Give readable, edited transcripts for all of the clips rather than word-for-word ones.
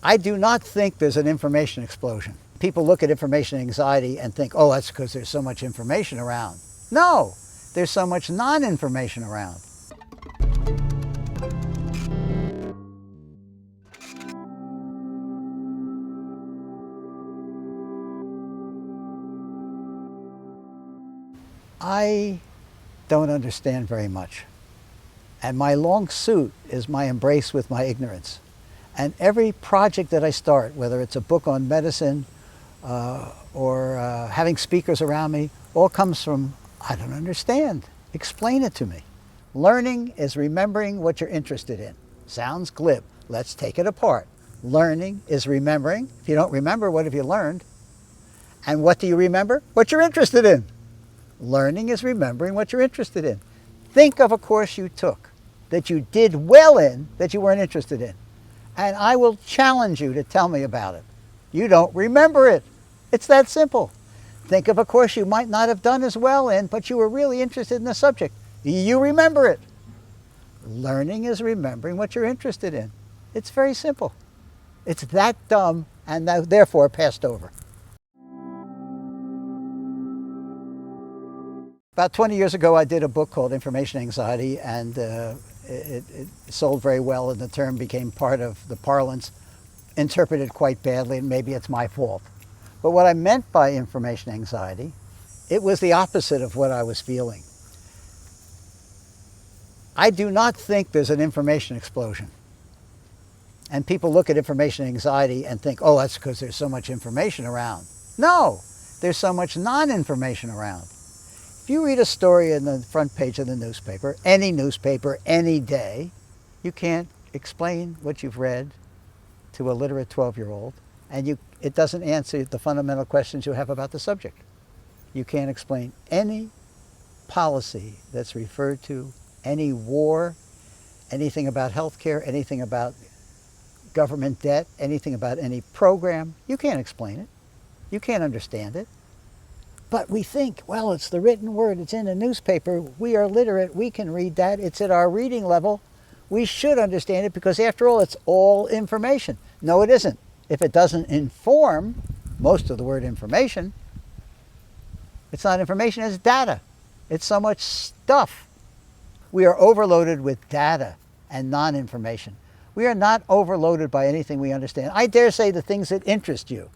I do not think there's an information explosion. People look at information anxiety and think, oh, that's because there's so much information around. No, there's so much non-information around. I don't understand very much. And my long suit is my embrace with my ignorance. And every project that I start, whether it's a book on medicine or having speakers around me, all comes from, I don't understand. Explain it to me. Learning is remembering what you're interested in. Sounds glib. Let's take it apart. Learning is remembering. If you don't remember, what have you learned? And what do you remember? What you're interested in. Learning is remembering what you're interested in. Think of a course you took that you did well in that you weren't interested in. And I will challenge you to tell me about it. You don't remember it. It's that simple. Think of a course you might not have done as well in, but you were really interested in the subject. You remember it. Learning is remembering what you're interested in. It's very simple. It's that dumb and therefore passed over. About 20 years ago, I did a book called Information Anxiety, and it sold very well, and the term became part of the parlance, interpreted quite badly, and maybe it's my fault. But what I meant by information anxiety, it was the opposite of what I was feeling. I do not think there's an information explosion. And people look at information anxiety and think, oh, that's because there's so much information around. No, there's so much non-information around. If you read a story in the front page of the newspaper, any day, you can't explain what you've read to a literate 12-year-old, and it doesn't answer the fundamental questions you have about the subject. You can't explain any policy that's referred to, any war, anything about healthcare, anything about government debt, anything about any program. You can't explain it. You can't understand it. But we think, well, it's the written word, it's in a newspaper, we are literate, we can read that, it's at our reading level, we should understand it because after all, it's all information. No, it isn't. If it doesn't inform, most of the word information, it's not information, it's data. It's so much stuff. We are overloaded with data and non-information. We are not overloaded by anything we understand. I dare say the things that interest you,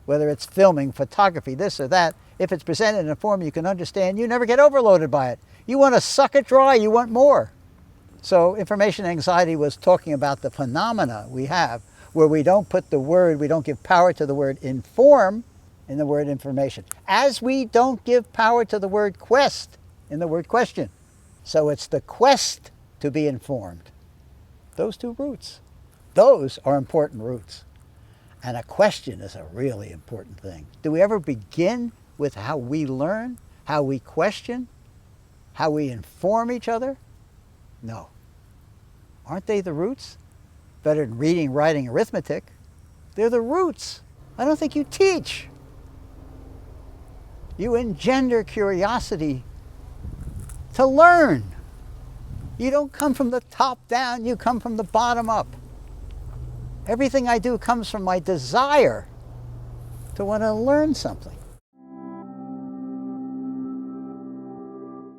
whether it's filming, photography, this or that, if it's presented in a form you can understand, you never get overloaded by it. You want to suck it dry, you want more. So information anxiety was talking about the phenomena we have where we don't put the word, we don't give power to the word inform in the word information, as we don't give power to the word quest in the word question. So it's the quest to be informed. Those two roots. Those are important roots. And a question is a really important thing. Do we ever begin with how we learn, how we question, how we inform each other? No. Aren't they the roots? Better than reading, writing, arithmetic. They're the roots. I don't think you teach. You engender curiosity to learn. You don't come from the top down, you come from the bottom up. Everything I do comes from my desire to want to learn something.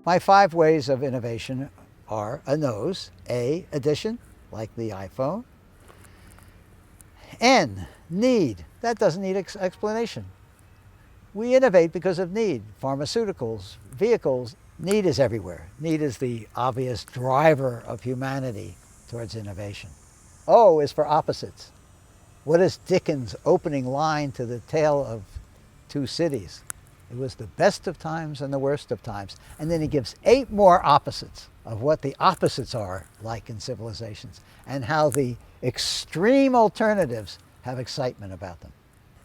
My 5 ways of innovation are a nose, A, addition, like the iPhone. N, need. That doesn't need explanation. We innovate because of need. Pharmaceuticals, vehicles, need is everywhere. Need is the obvious driver of humanity towards innovation. O is for opposites. What is Dickens' opening line to the tale of 2 cities? It was the best of times and the worst of times. And then he gives 8 more opposites of what the opposites are like in civilizations and how the extreme alternatives have excitement about them.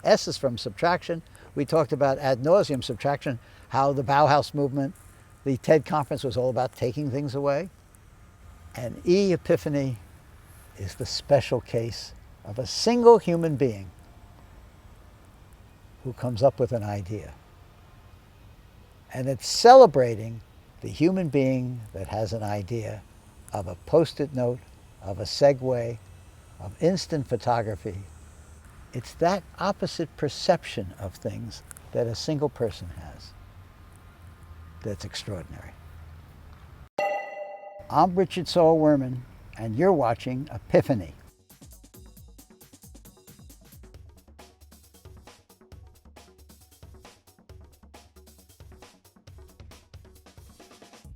S is from subtraction. We talked about ad nauseum subtraction, how the Bauhaus movement, the TED conference was all about taking things away. And E, epiphany, is the special case of a single human being who comes up with an idea. And it's celebrating the human being that has an idea of a Post-it note of a segue, of instant photography. It's that opposite perception of things that a single person has that's extraordinary. I'm Richard Saul Wurman, and you're watching Epiphany.